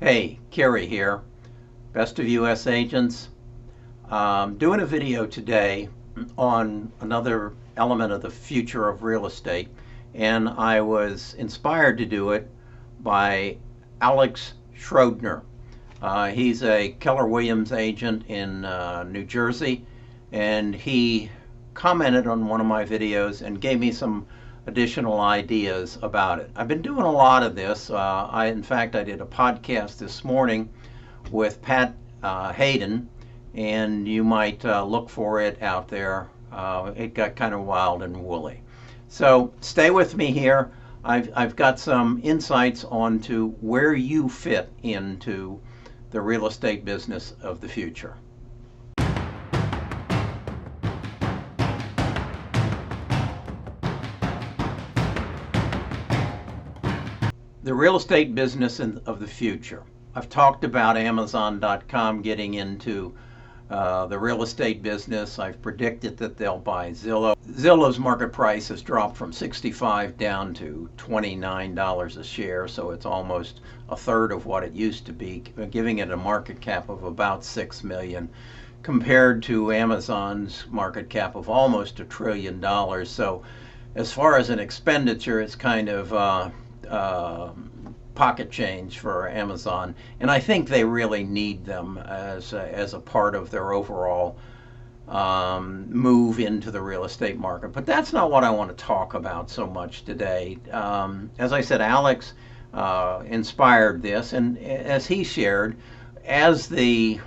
Hey, Kerry here, Best of US Agents. Doing a video today on another element of the future of real estate, and I was inspired to do it by Alex Schrodner. He's a Keller Williams agent in New Jersey, and he commented on one of my videos and gave me some additional ideas about it. I've been doing a lot of this. In fact, I did a podcast this morning with Pat Hayden, and you might look for it out there. It got kind of wild and woolly. So stay with me here. I've got some insights onto where you fit into the real estate business of the future. The real estate business of the future. I've talked about Amazon.com getting into the real estate business. I've predicted that they'll buy Zillah. Zillah's market price has dropped from $65 down to $29 a share, so it's almost a third of what it used to be, giving it a market cap of about $6 million compared to Amazon's market cap of almost $1 trillion. So as far as an expenditure, it's kind of pocket change for Amazon, and I think they really need them as a part of their overall move into the real estate market. But that's not what I want to talk about so much today. As I said, Alex inspired this, and as he shared, as the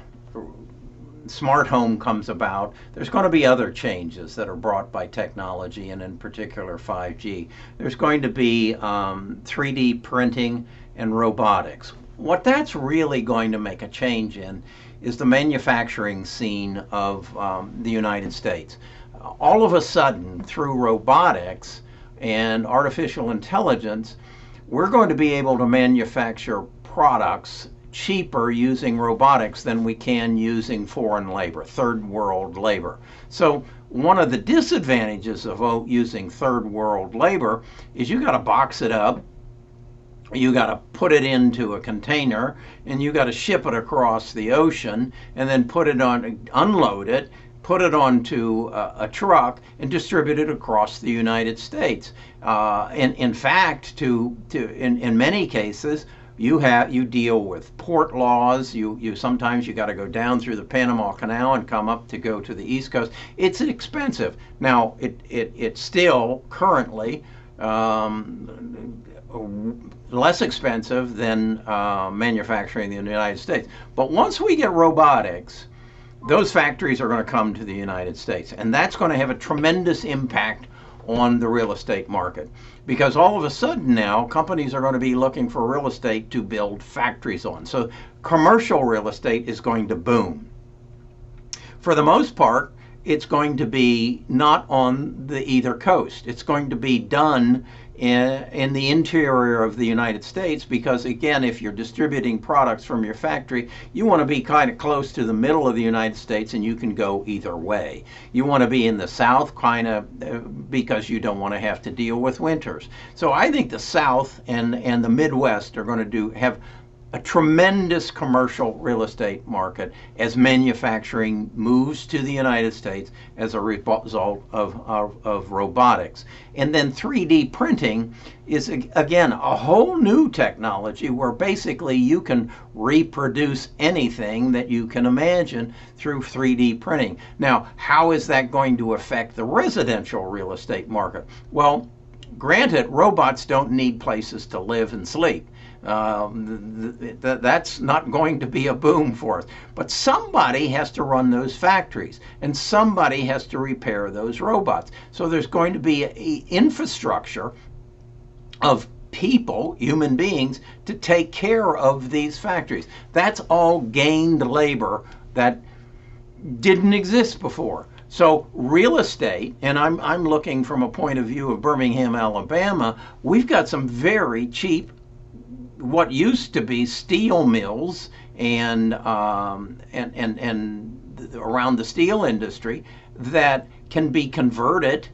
smart home comes about, there's going to be other changes that are brought by technology, and in particular 5G. There's going to be 3D printing and robotics. What that's really going to make a change in is the manufacturing scene of the United States. All of a sudden, through robotics and artificial intelligence, we're going to be able to manufacture products cheaper using robotics than we can using foreign labor, third world labor. So one of the disadvantages of using third world labor is you got to box it up, you got to put it into a container, and you got to ship it across the ocean, and then put it on, unload it, put it onto a truck, and distribute it across the United States. In fact, in many cases, you deal with port laws. You sometimes you got to go down through the Panama Canal and come up to go to the East Coast. It's expensive. Now it's still currently less expensive than manufacturing in the United States. But once we get robotics, those factories are going to come to the United States, and that's going to have a tremendous impact on the real estate market, because all of a sudden now companies are going to be looking for real estate to build factories on. So commercial real estate is going to boom. For the most part, it's going to be not on the either coast. It's going to be done in the interior of the United States, because again, if you're distributing products from your factory, you want to be kind of close to the middle of the United States, and you can go either way. You want to be in the South, kind of, because you don't want to have to deal with winters. So I think the South and the Midwest are going to have a tremendous commercial real estate market as manufacturing moves to the United States as a result of robotics. And then 3D printing is, again, a whole new technology where basically you can reproduce anything that you can imagine through 3D printing. Now, how is that going to affect the residential real estate market? Well, granted, robots don't need places to live and sleep. That's not going to be a boom for us. But somebody has to run those factories, and somebody has to repair those robots. So there's going to be an infrastructure of people, human beings, to take care of these factories. That's all gained labor that didn't exist before. So real estate, and I'm looking from a point of view of Birmingham, Alabama, we've got some very cheap, what used to be steel mills and around the steel industry that can be converted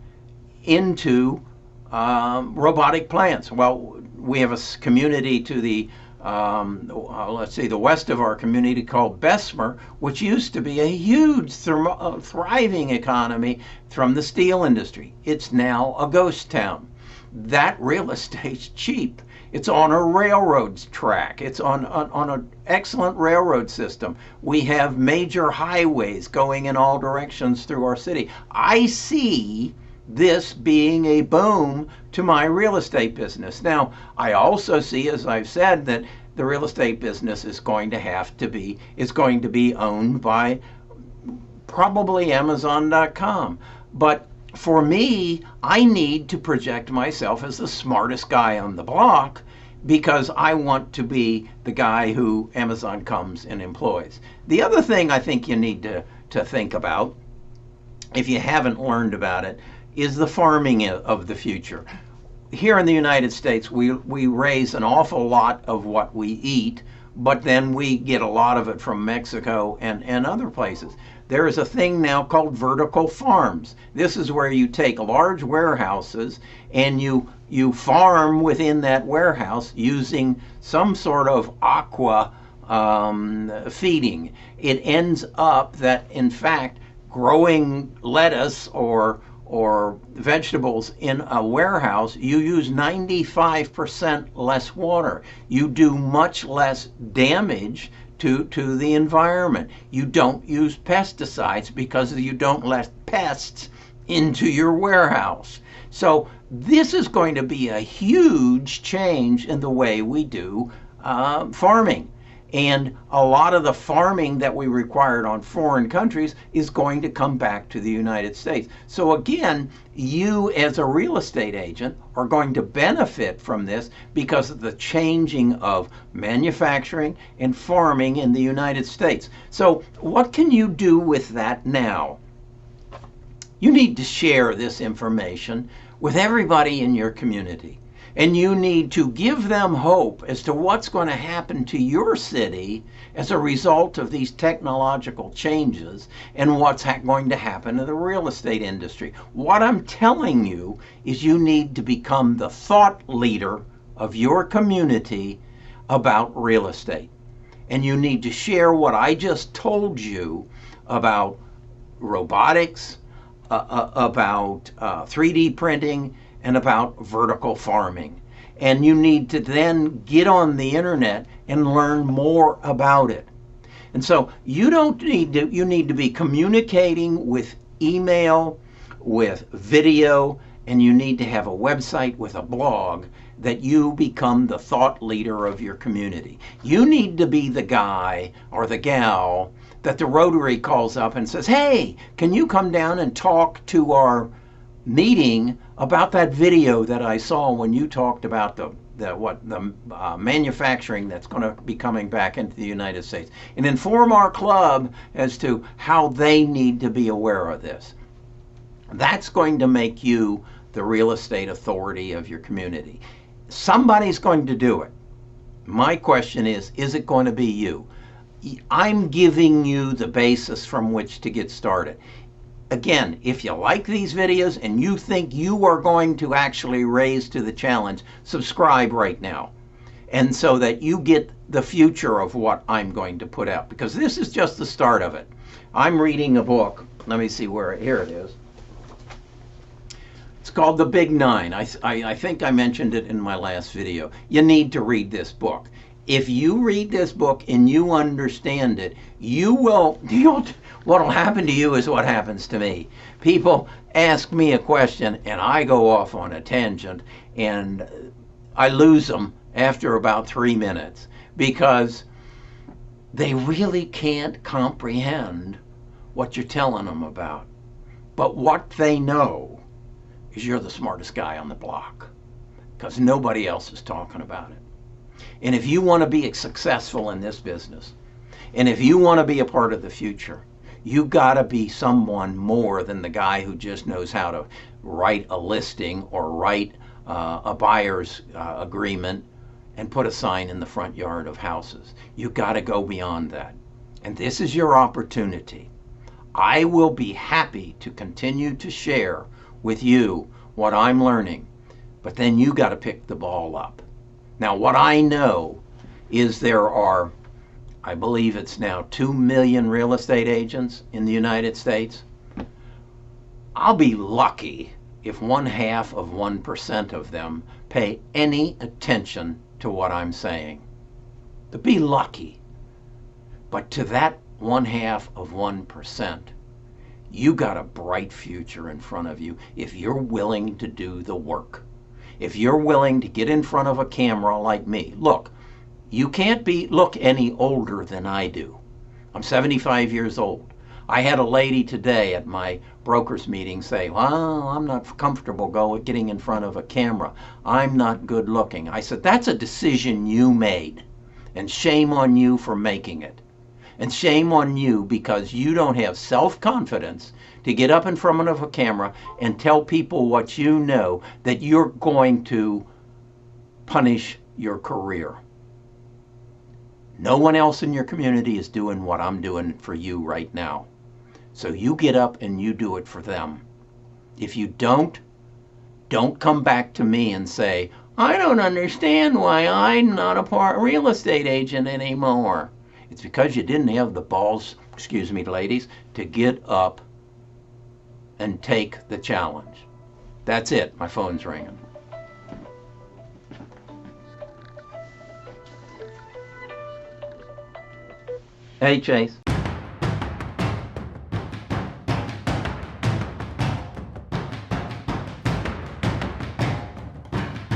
into robotic plants. Well, we have a community to the let's see, the west of our community called Bessemer, which used to be a huge thriving economy from the steel industry. It's now a ghost town. That real estate's cheap. It's on a railroad track. It's on an excellent railroad system. We have major highways going in all directions through our city. I see this being a boom to my real estate business. Now, I also see, as I've said, that the real estate business is going to be owned by probably Amazon.com. But for me, I need to project myself as the smartest guy on the block because I want to be the guy who Amazon comes and employs. The other thing I think you need to think about, if you haven't learned about it, is the farming of the future. Here in the United States, we raise an awful lot of what we eat, but then we get a lot of it from Mexico and other places. There is a thing now called vertical farms. This is where you take large warehouses and you farm within that warehouse using some sort of aqua feeding. It ends up that, in fact, growing lettuce or vegetables in a warehouse, you use 95% less water. You do much less damage to the environment. You don't use pesticides because you don't let pests into your warehouse. So this is going to be a huge change in the way we do farming. And a lot of the farming that we required on foreign countries is going to come back to the United States. So again, you as a real estate agent are going to benefit from this because of the changing of manufacturing and farming in the United States. So what can you do with that now? You need to share this information with everybody in your community. And you need to give them hope as to what's going to happen to your city as a result of these technological changes and what's going to happen to the real estate industry. What I'm telling you is you need to become the thought leader of your community about real estate. And you need to share what I just told you about robotics, about 3D printing, and about vertical farming. And you need to then get on the internet and learn more about it. And so you need to be communicating with email, with video, and you need to have a website with a blog that you become the thought leader of your community. You need to be the guy or the gal that the Rotary calls up and says, hey, can you come down and talk to our meeting about that video that I saw when you talked about the manufacturing that's going to be coming back into the United States, and inform our club as to how they need to be aware of this. That's going to make you the real estate authority of your community. Somebody's going to do it. My question is it going to be you? I'm giving you the basis from which to get started. Again, if you like these videos and you think you are going to actually raise to the challenge, subscribe right now. And so that you get the future of what I'm going to put out, because this is just the start of it. I'm reading a book. Let me see here it is. It's called The Big Nine. I think I mentioned it in my last video. You need to read this book. If you read this book and you understand it, what'll happen to you is what happens to me. People ask me a question and I go off on a tangent and I lose them after about 3 minutes because they really can't comprehend what you're telling them about. But what they know is you're the smartest guy on the block because nobody else is talking about it. And if you want to be successful in this business, and if you want to be a part of the future, you got to be someone more than the guy who just knows how to write a listing or write a buyer's agreement and put a sign in the front yard of houses. You got to go beyond that. And this is your opportunity. I will be happy to continue to share with you what I'm learning, but then you got to pick the ball up. Now, what I know is there are, I believe it's now 2 million real estate agents in the United States. I'll be lucky if 0.5% of them pay any attention to what I'm saying. To be lucky. But to that 0.5%, you got a bright future in front of you if you're willing to do the work. If you're willing to get in front of a camera like me. Look, you can't look any older than I do. I'm 75 years old. I had a lady today at my brokers meeting say, well, I'm not comfortable getting in front of a camera. I'm not good looking. I said, that's a decision you made. And shame on you for making it. And shame on you because you don't have self-confidence to get up in front of a camera and tell people what you know, that you're going to punish your career. No one else in your community is doing what I'm doing for you right now. So you get up and you do it for them. If you don't come back to me and say, I don't understand why I'm not a real estate agent anymore. It's because you didn't have the balls, excuse me, ladies, to get up and take the challenge. That's it. My phone's ringing. Hey, Chase.